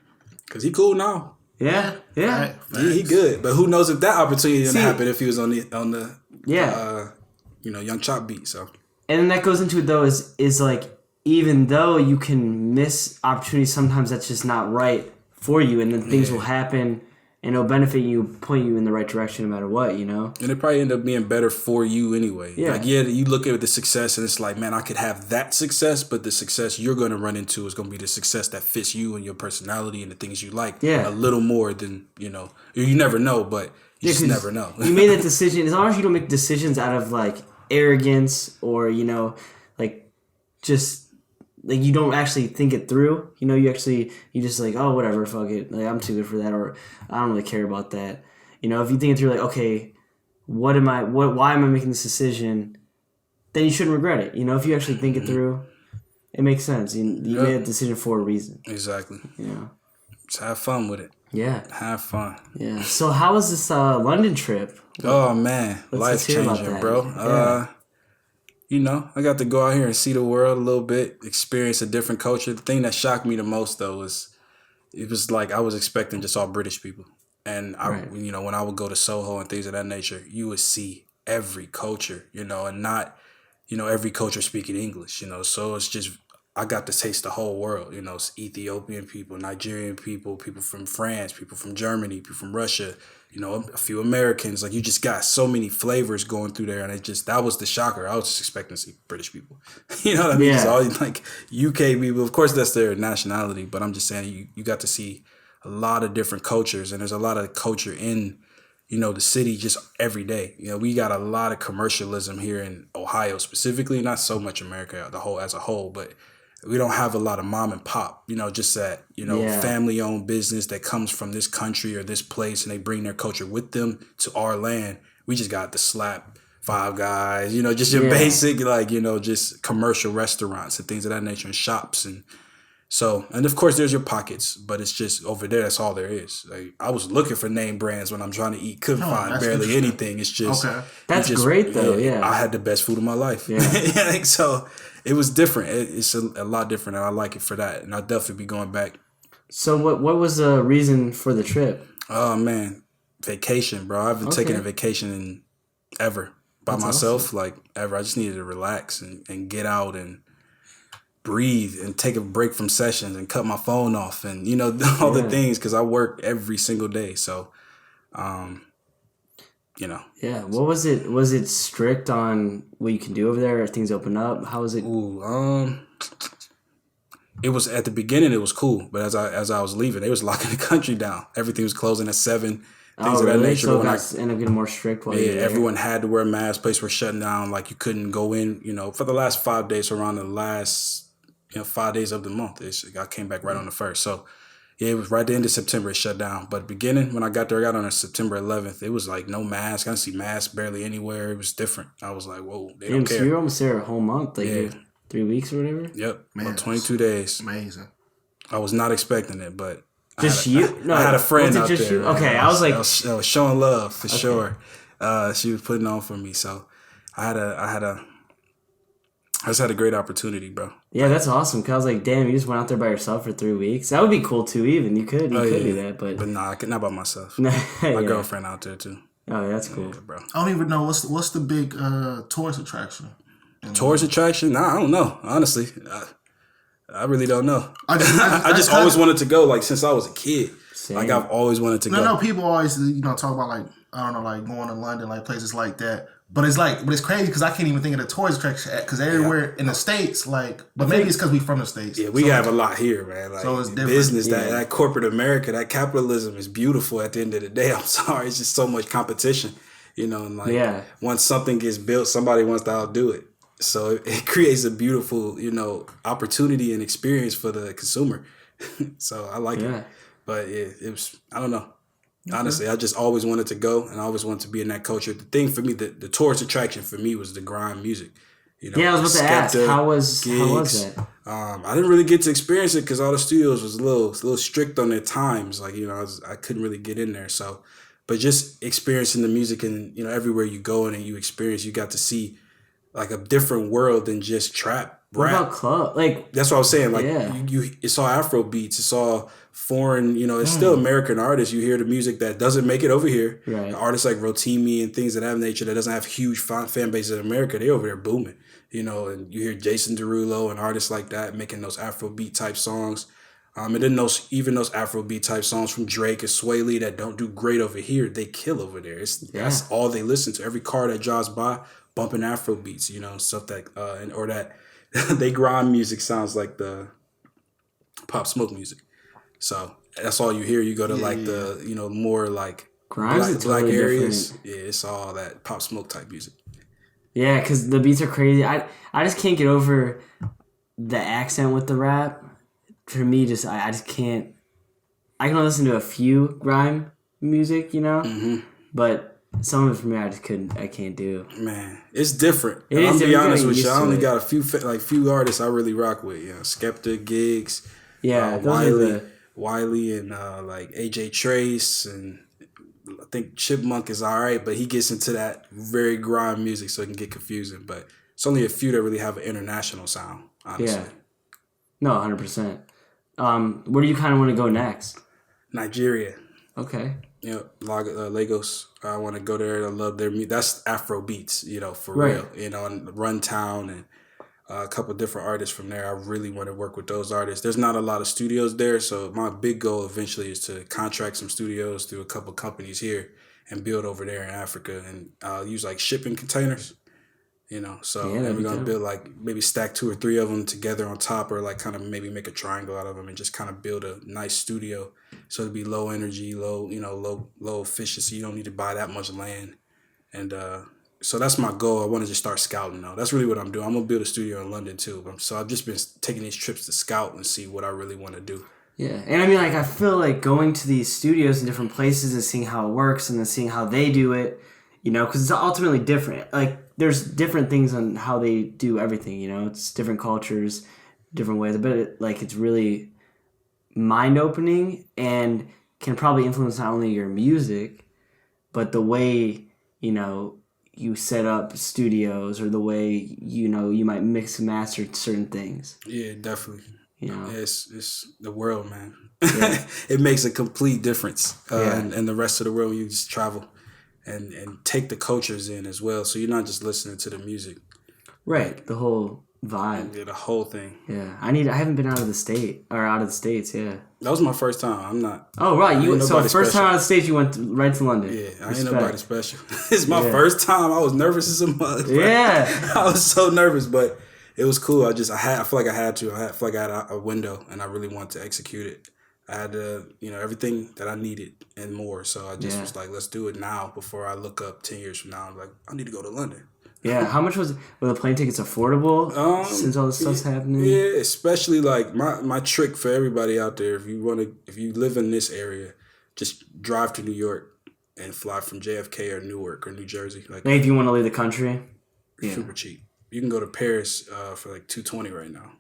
[SPEAKER 3] Cause he cool now.
[SPEAKER 1] Yeah.
[SPEAKER 2] Right.
[SPEAKER 3] He good, but who knows if that opportunity didn't happen if he was on the Young Chop beat. So.
[SPEAKER 1] And then that goes into it though is like even though you can miss opportunities sometimes that's just not right for you and then things will happen and it'll benefit you, point you in the right direction no matter what, you know?
[SPEAKER 3] And it probably end up being better for you anyway.
[SPEAKER 1] Yeah.
[SPEAKER 3] Like, yeah, you look at the success and it's like, man, I could have that success, but the success you're going to run into is going to be the success that fits you and your personality and the things you like a little more than, you know, you never know, but you just never know.
[SPEAKER 1] You made that decision. As long as you don't make decisions out of, like, arrogance or, you know, like, just... Like, you don't actually think it through. You know, you just like, oh, whatever, fuck it. Like, I'm too good for that, or I don't really care about that. You know, if you think it through, like, okay, why am I making this decision? Then you shouldn't regret it. You know, if you actually think it through, it makes sense. You made a decision for a reason.
[SPEAKER 3] Exactly.
[SPEAKER 1] You know?
[SPEAKER 3] Just have fun with it.
[SPEAKER 1] Yeah.
[SPEAKER 3] Have fun.
[SPEAKER 1] Yeah. So how was this London trip?
[SPEAKER 3] Oh, man. Life-changing, bro.
[SPEAKER 1] Yeah.
[SPEAKER 3] You know, I got to go out here and see the world a little bit, experience a different culture. The thing that shocked me the most, though, it was like I was expecting just all British people. And, you know, when I would go to Soho and things of that nature, you would see every culture, you know, and not, you know, every culture speaking English, you know. So it's just, I got to taste the whole world, you know. It's Ethiopian people, Nigerian people, people from France, people from Germany, people from Russia, you know, a few Americans. Like, you just got so many flavors going through there. And that was the shocker. I was just expecting to see British people. You know what I mean?
[SPEAKER 1] Yeah.
[SPEAKER 3] All, like, UK people, of course, that's their nationality. But I'm just saying, you got to see a lot of different cultures. And there's a lot of culture in, you know, the city just every day. You know, we got a lot of commercialism here in Ohio specifically. Not so much America as a whole, but we don't have a lot of mom and pop, you know, just that, you know, family owned business that comes from this country or this place and they bring their culture with them to our land. We just got the slap Five Guys, you know, just your basic, like, you know, just commercial restaurants and things of that nature and shops. And so, and of course there's your pockets, but it's just over there. That's all there is. Like, I was looking for name brands when I'm trying to eat. Couldn't find barely anything. It's just,
[SPEAKER 1] that's great though. Yeah.
[SPEAKER 3] I had the best food of my life. Yeah. Like, so it was different. It's a lot different, and I like it for that. And I'll definitely be going back.
[SPEAKER 1] So what was the reason for the trip?
[SPEAKER 3] Oh man, vacation, bro. I haven't taken a vacation in ever by myself, like ever. I just needed to relax and get out and breathe and take a break from sessions and cut my phone off and, you know, all the things, because I work every single day. So, you know. Yeah.
[SPEAKER 1] What was it? Was it strict on what you can do over there? Or things open up? How was it?
[SPEAKER 3] It was at the beginning. It was cool, but as I was leaving, they was locking the country down. Everything was closing at 7. Things of that nature.
[SPEAKER 1] So it ended up getting more strict.
[SPEAKER 3] Everyone had to wear masks. Places were shutting down. Like, you couldn't go in. You know, for the last 5 days, around the last 5 days of the month, I came back right on the 1st. So. Yeah, it was right at the end of September, it shut down. But beginning, when I got there, I got on September 11th. It was like no mask. I didn't see masks barely anywhere. It was different. I was like, whoa, they don't care.
[SPEAKER 1] So you're almost there a whole month, like 3 weeks or whatever?
[SPEAKER 3] Yep, man, about 22 days.
[SPEAKER 2] Amazing.
[SPEAKER 3] I was not expecting it, but
[SPEAKER 1] I had
[SPEAKER 3] a friend out there.
[SPEAKER 1] Okay, I was like...
[SPEAKER 3] I was showing love, for sure. She was putting on for me, so I just had a great opportunity, bro.
[SPEAKER 1] Yeah, that's awesome. Cause I was like, damn, you just went out there by yourself for 3 weeks. That would be cool too. Even you could do that, but
[SPEAKER 3] nah, not by myself. My girlfriend out there too.
[SPEAKER 1] Oh, that's cool,
[SPEAKER 3] bro.
[SPEAKER 2] I don't even know what's the big tourist attraction.
[SPEAKER 3] Tourist attraction? Nah, I don't know. Honestly, I really don't know. I just always wanted to go. Like, since I was a kid, like, I've always wanted to go.
[SPEAKER 2] No, people always talk about, like, I don't know, like going to London, like places like that. But it's crazy because I can't even think of the tourist attraction because everywhere in the States, like, but maybe it's because we from the States.
[SPEAKER 3] Yeah, we have a lot here, man. Like, so it's different. Business, that corporate America, that capitalism is beautiful at the end of the day. I'm sorry. It's just so much competition, you know, and like once something gets built, somebody wants to outdo it. So it creates a beautiful, you know, opportunity and experience for the consumer. So I like it. But it was, I don't know. Honestly, I just always wanted to go, and I always wanted to be in that culture. The thing for me, the tourist attraction for me was the grime music. You know,
[SPEAKER 1] I was about to ask, how was that?
[SPEAKER 3] I didn't really get to experience it because all the studios was a little strict on their times. Like, you know, I couldn't really get in there. So, but just experiencing the music, and, you know, everywhere you go and you experience, you got to see like a different world than just trap.
[SPEAKER 1] What about club? Like,
[SPEAKER 3] that's what I was saying. Like, it's all Afro beats. It's all foreign. You know, it's still American artists. You hear the music that doesn't make it over here.
[SPEAKER 1] Right.
[SPEAKER 3] Artists like Rotimi and things of that nature that doesn't have huge fan bases in America. They over there booming. You know, and you hear Jason Derulo and artists like that making those Afro beat type songs. And then those Afrobeat type songs from Drake and Sway Lee that don't do great over here, they kill over there. That's all they listen to. Every car that drives by, bumping Afrobeats, stuff that or that they grind music sounds like the Pop Smoke music. So that's all you hear. You go to the more like
[SPEAKER 1] Grime's
[SPEAKER 3] black
[SPEAKER 1] totally
[SPEAKER 3] areas.
[SPEAKER 1] different.
[SPEAKER 3] Yeah, it's all that Pop Smoke type music.
[SPEAKER 1] Yeah, because the beats are crazy. I just can't get over the accent with the rap. For me, I just can't. I can listen to a few grime music, but some of it for me, I can't do.
[SPEAKER 3] Man, it's different.
[SPEAKER 1] It is
[SPEAKER 3] I'm
[SPEAKER 1] different.
[SPEAKER 3] be honest with you.
[SPEAKER 1] Used
[SPEAKER 3] I
[SPEAKER 1] to
[SPEAKER 3] only
[SPEAKER 1] it.
[SPEAKER 3] got a few artists I really rock with. Skepta, Gigs,
[SPEAKER 1] Yeah, those are
[SPEAKER 3] Wiley, and like AJ Trace, and I think Chipmunk is all right, but he gets into that very grime music, so it can get confusing. But it's only a few that really have an international sound, honestly.
[SPEAKER 1] Yeah. No, 100%. Where do you kind of want to go next?
[SPEAKER 3] Nigeria.
[SPEAKER 1] Okay.
[SPEAKER 3] Lagos. I want to go there. I love their music. That's Afro beats, for
[SPEAKER 1] Right.
[SPEAKER 3] real. And Runtown and a couple of different artists from there. I really want to work with those artists. There's not a lot of studios there, so my big goal eventually is to contract some studios through a couple companies here and build over there in Africa and use like shipping containers. So
[SPEAKER 1] Yeah,
[SPEAKER 3] and we're gonna
[SPEAKER 1] dope.
[SPEAKER 3] build like maybe stack 2 or 3 of them together on top, or like kind of maybe make a triangle out of them and just kind of build a nice studio. So it'd be low energy, low efficiency. You don't need to buy that much land, and so that's my goal. I want to just start scouting though. That's really what I'm doing. I'm gonna build a studio in London too. So I've just been taking these trips to scout and see what I really want to do.
[SPEAKER 1] Yeah, and I mean, like, I feel like going to these studios in different places and seeing how it works and then seeing how they do it, because it's ultimately different. Like, there's different things on how they do everything, It's different cultures, different ways, but it's really mind-opening and can probably influence not only your music, but the way, you set up studios or the way, you might mix and master certain things.
[SPEAKER 3] Yeah, definitely.
[SPEAKER 1] Yeah,
[SPEAKER 3] it's the world, man.
[SPEAKER 1] Yeah.
[SPEAKER 3] It makes a complete difference
[SPEAKER 1] Yeah.
[SPEAKER 3] and the rest of the world. You just travel and take the cultures in as well. So you're not just listening to the music.
[SPEAKER 1] Right, the whole vibe.
[SPEAKER 3] Yeah, the whole thing.
[SPEAKER 1] Yeah, I haven't been out of the States. Yeah.
[SPEAKER 3] That was my first time. I'm not.
[SPEAKER 1] Oh right,
[SPEAKER 3] I ain't
[SPEAKER 1] so
[SPEAKER 3] nobody
[SPEAKER 1] first
[SPEAKER 3] special.
[SPEAKER 1] time out of the States, you went right to London.
[SPEAKER 3] Yeah, I ain't
[SPEAKER 1] Respect.
[SPEAKER 3] nobody special. It's my
[SPEAKER 1] Yeah.
[SPEAKER 3] first time. I was nervous as a mother.
[SPEAKER 1] Yeah.
[SPEAKER 3] I was so nervous, but it was cool. I feel like I had to. I feel like I had a window, and I really wanted to execute it. I had everything that I needed and more. So I just was like, let's do it now before I look up 10 years from now. I'm like, I need to go to London.
[SPEAKER 1] Yeah, how much were the plane tickets affordable since all this stuff's happening?
[SPEAKER 3] Yeah, especially like my trick for everybody out there, if you live in this area, just drive to New York and fly from JFK or Newark or New Jersey. Like
[SPEAKER 1] if you want to leave the country.
[SPEAKER 3] super cheap. You can go to Paris for like $220 right now.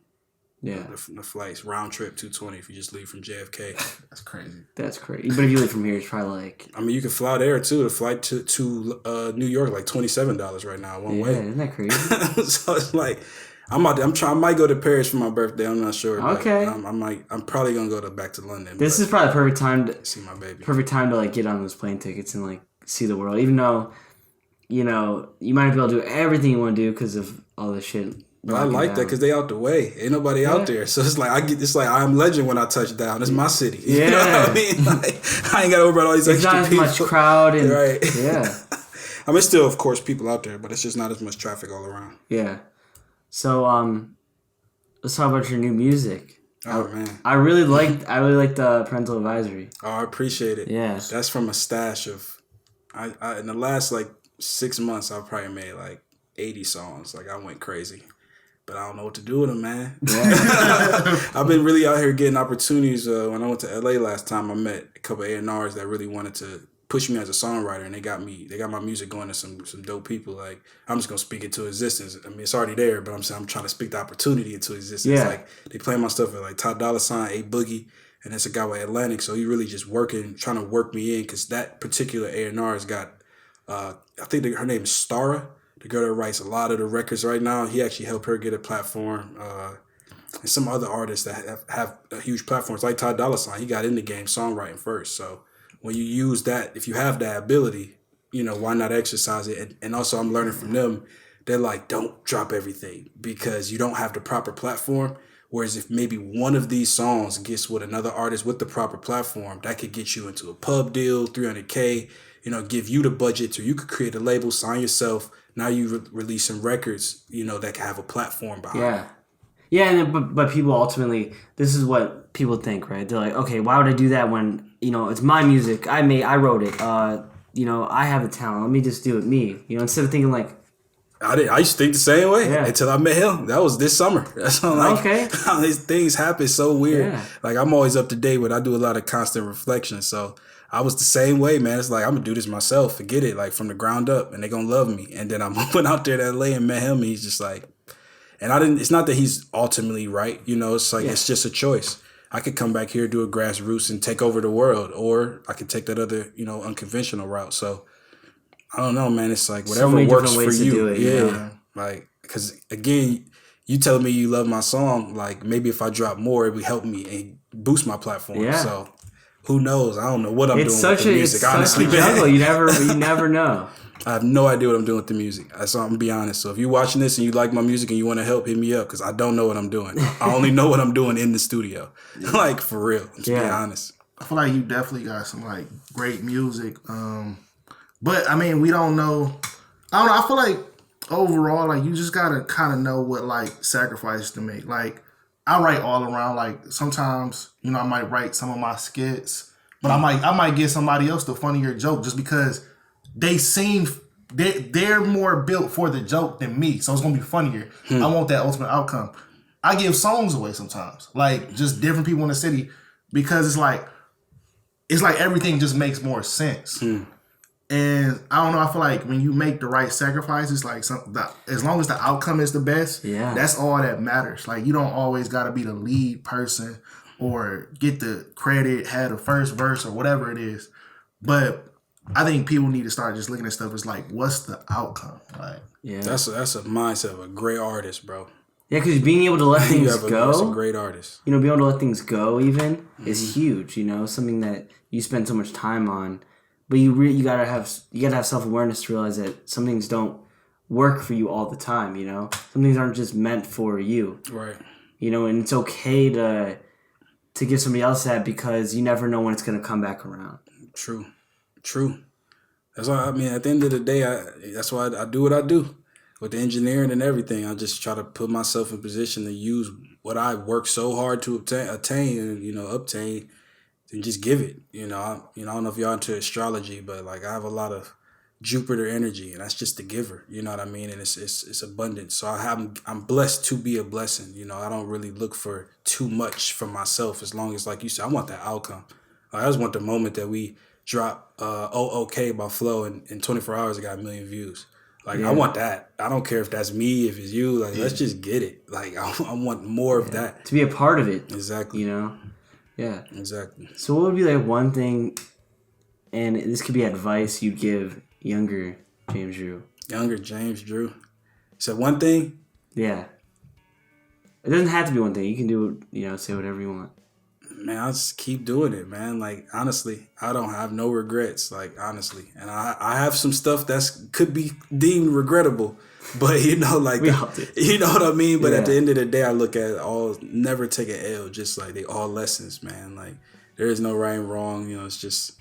[SPEAKER 1] Yeah.
[SPEAKER 3] The flights round trip $220 if you just leave from JFK.
[SPEAKER 2] That's crazy.
[SPEAKER 1] That's crazy. But if you leave from here, it's probably like.
[SPEAKER 3] I mean, you can fly there too. The flight to New York like $27 right now one way.
[SPEAKER 1] Yeah, isn't that crazy?
[SPEAKER 3] So it's like I might go to Paris for my birthday. I'm not sure.
[SPEAKER 1] Okay.
[SPEAKER 3] I'm probably gonna go back to London.
[SPEAKER 1] This is probably the perfect time to
[SPEAKER 3] see my baby.
[SPEAKER 1] Perfect time to like get on those plane tickets and like see the world. Even though, you might not be able to do everything you want to do because of all this shit.
[SPEAKER 3] But I like that because they out the way. Ain't nobody out there. So it's like it's like I'm legend when I touch down. It's my city. You know what I mean? Like, I ain't got to worry about all these
[SPEAKER 1] It's
[SPEAKER 3] extra
[SPEAKER 1] not as
[SPEAKER 3] people.
[SPEAKER 1] much crowd and
[SPEAKER 3] Right.
[SPEAKER 1] Yeah.
[SPEAKER 3] I mean, still of course people out there, but it's just not as much traffic all around.
[SPEAKER 1] Yeah. So let's talk about your new music.
[SPEAKER 3] Oh man.
[SPEAKER 1] I really like the Parental Advisory.
[SPEAKER 3] Oh, I appreciate it.
[SPEAKER 1] Yeah.
[SPEAKER 3] That's from a stash of I in the last like 6 months I've probably made like 80 songs. Like I went crazy. But I don't know what to do with them, man.
[SPEAKER 1] Yeah.
[SPEAKER 3] I've been really out here getting opportunities. When I went to LA last time, I met a couple of A&Rs that really wanted to push me as a songwriter, and they got my music going to some dope people. Like I'm just gonna speak it to existence. I mean, it's already there, but I'm trying to speak the opportunity into existence.
[SPEAKER 1] Yeah.
[SPEAKER 3] Like they play my stuff at like Ty Dolla $ign, A Boogie, and that's a guy with Atlantic. So he really just trying to work me in because that particular A&R has got. I think her name is Stara. The girl that writes a lot of the records right now, he actually helped her get a platform. And some other artists that have huge platforms, like Ty Dolla $ign, he got in the game songwriting first. So when you use that, if you have that ability, why not exercise it? And also I'm learning from them, they're like, don't drop everything because you don't have the proper platform. Whereas if maybe one of these songs gets with another artist with the proper platform, that could get you into a pub deal, $300K, give you the budget so you could create a label, sign yourself. Now you releasing records, that can have a platform behind it.
[SPEAKER 1] Yeah, and but people ultimately, this is what people think, right? They're like, okay, why would I do that when, it's my music, I wrote it, I have the talent, let me just do it me, instead of thinking like,
[SPEAKER 3] I used to think the same way until I met him. That was this summer. That's how these things happen so weird. Yeah. Like I'm always up to date with. I do a lot of constant reflection. So I was the same way, man. It's like I'm gonna do this myself. Forget it, like from the ground up, and they're gonna love me. And then I went out there to LA and met him, and he's just like, and I didn't. It's not that he's ultimately right. It's like it's just a choice. I could come back here, do a grassroots, and take over the world, or I could take that other, unconventional route. So. I don't know, man. It's like whatever works for you. Like, because again, you telling me you love my song. Like, maybe if I drop more, it would help me and boost my platform. Yeah. So, who knows? I don't know what I'm doing with the music. Honestly,
[SPEAKER 1] it's such a jungle. You never know.
[SPEAKER 3] I have no idea what I'm doing with the music. I'm gonna be honest. So if you're watching this and you like my music and you want to help, hit me up because I don't know what I'm doing. I only know what I'm doing in the studio. Like for real. Just be honest.
[SPEAKER 2] I feel like you definitely got some like great music. But I mean, we don't know. I don't know. I feel like overall, like you just gotta kind of know what like sacrifices to make. Like I write all around. Like sometimes, I might write some of my skits, but I might give somebody else the funnier joke just because they're more built for the joke than me. So it's gonna be funnier. I want that ultimate outcome. I give songs away sometimes, like just different people in the city, because it's like everything just makes more sense. And I don't know, I feel like when you make the right sacrifices, like as long as the outcome is the best, that's all that matters. Like you don't always got to be the lead person or get the credit, have the first verse or whatever it is. But I think people need to start just looking at stuff as like, what's the outcome? Like,
[SPEAKER 3] that's a mindset of a great artist, bro.
[SPEAKER 1] Yeah, because being able to let things go,
[SPEAKER 3] that's a great artist.
[SPEAKER 1] Being able to let things go even is huge. Something that you spend so much time on. But you gotta have self-awareness to realize that some things don't work for you all the time. Some things aren't just meant for you.
[SPEAKER 3] Right.
[SPEAKER 1] And it's okay to give somebody else that because you never know when it's gonna come back around.
[SPEAKER 3] True. That's why at the end of the day, that's why I do what I do with the engineering and everything. I just try to put myself in position to use what I work so hard to attain and obtain. And just give it, I don't know if y'all into astrology, but like I have a lot of Jupiter energy, and that's just the giver. You know what I mean? And it's abundant. So I'm blessed to be a blessing. I don't really look for too much from myself. As long as, like you said, I want that outcome. I just want the moment that we drop OK by Flow, and in 24 hours it got 1 million views. Like I want that. I don't care if that's me, if it's you. Like let's just get it. Like I want more of that.
[SPEAKER 1] To be a part of it.
[SPEAKER 3] Exactly.
[SPEAKER 1] Yeah.
[SPEAKER 3] Exactly.
[SPEAKER 1] So what would be like one thing, and this could be advice you'd give younger James Drew?
[SPEAKER 3] Younger James Drew. So one thing?
[SPEAKER 1] Yeah. It doesn't have to be one thing. You can do, say whatever you want.
[SPEAKER 3] Man, I'll just keep doing it, man. Like, honestly, I don't have no regrets, like, honestly. And I have some stuff that could be deemed regrettable. But, like,
[SPEAKER 1] we all do.
[SPEAKER 3] You know what I mean? But at the end of the day, I look at never take an L, just like they all lessons, man. Like, there is no right and wrong. It's just,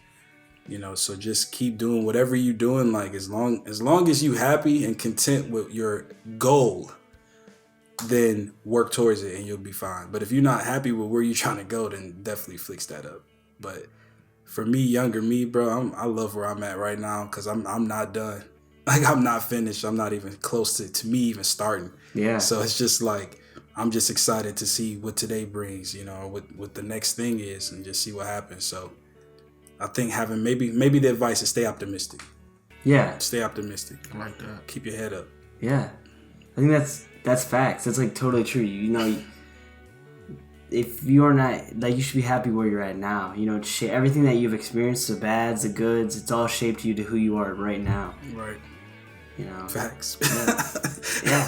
[SPEAKER 3] so just keep doing whatever you're doing. Like, as long as you happy and content with your goal, then work towards it and you'll be fine. But if you're not happy with where you're trying to go, then definitely fix that up. But for me, younger me, bro, I love where I'm at right now because I'm not done. Like, I'm not finished. I'm not even close to me even starting. Yeah. So it's just like, I'm just excited to see what today brings, what the next thing is, and just see what happens. So I think having maybe the advice is stay optimistic.
[SPEAKER 1] Yeah.
[SPEAKER 3] Stay optimistic.
[SPEAKER 2] I like that.
[SPEAKER 3] Keep your head up.
[SPEAKER 1] Yeah. I think that's facts. That's like totally true. If you're not, like, you should be happy where you're at now. Everything that you've experienced, the bads, the goods, it's all shaped you to who you are right now.
[SPEAKER 3] Right. Facts.
[SPEAKER 1] Yeah.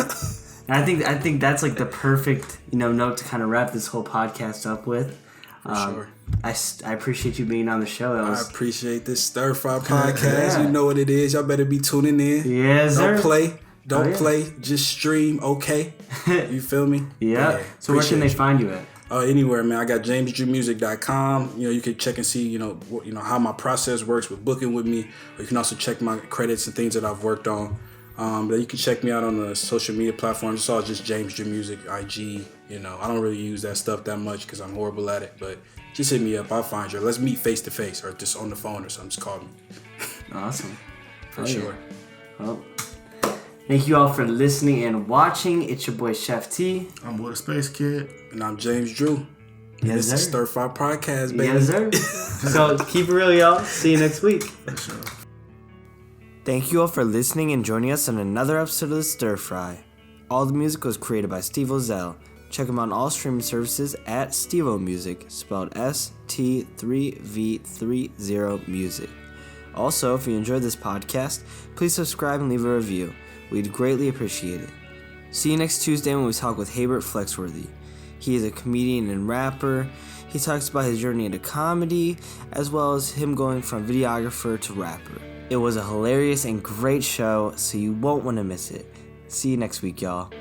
[SPEAKER 1] And I think that's like the perfect, note to kind of wrap this whole podcast up with.
[SPEAKER 3] For sure.
[SPEAKER 1] I appreciate you being on the show.
[SPEAKER 3] I appreciate this Stirfry podcast. You know what it is. Y'all better be tuning in.
[SPEAKER 1] Yes, sir.
[SPEAKER 3] Don't play. Just stream. Okay. You feel me?
[SPEAKER 1] Yeah. So where can they find you at?
[SPEAKER 3] Anywhere, man. I got jamesdrewmusic.com. You can check and see, how my process works with booking with me. Or you can also check my credits and things that I've worked on. But you can check me out on the social media platforms. It's all just James Drew Music, IG. I don't really use that stuff that much because I'm horrible at it. But just hit me up. I'll find you. Let's meet face to face or just on the phone or something. Just call me.
[SPEAKER 1] Awesome.
[SPEAKER 3] For sure.
[SPEAKER 1] Well, thank you all for listening and watching. It's your boy Chef T.
[SPEAKER 2] I'm with the Spacekid.
[SPEAKER 3] And I'm James Drew.
[SPEAKER 1] Yes,
[SPEAKER 3] This is
[SPEAKER 1] sir.
[SPEAKER 3] Stirfry Podcast, baby.
[SPEAKER 1] Yes, sir. So keep it real, y'all. See you next week.
[SPEAKER 2] For sure.
[SPEAKER 1] Thank you all for listening and joining us on another episode of the Stirfry. All the music was created by Steve Ozell. Check him out on all streaming services at Stevo Music, spelled ST3V30 Music. Also, if you enjoyed this podcast, please subscribe and leave a review. We'd greatly appreciate it. See you next Tuesday when we talk with Haybert Flexworthy. He is a comedian and rapper. He talks about his journey into comedy, as well as him going from videographer to rapper. It was a hilarious and great show, so you won't want to miss it. See you next week, y'all.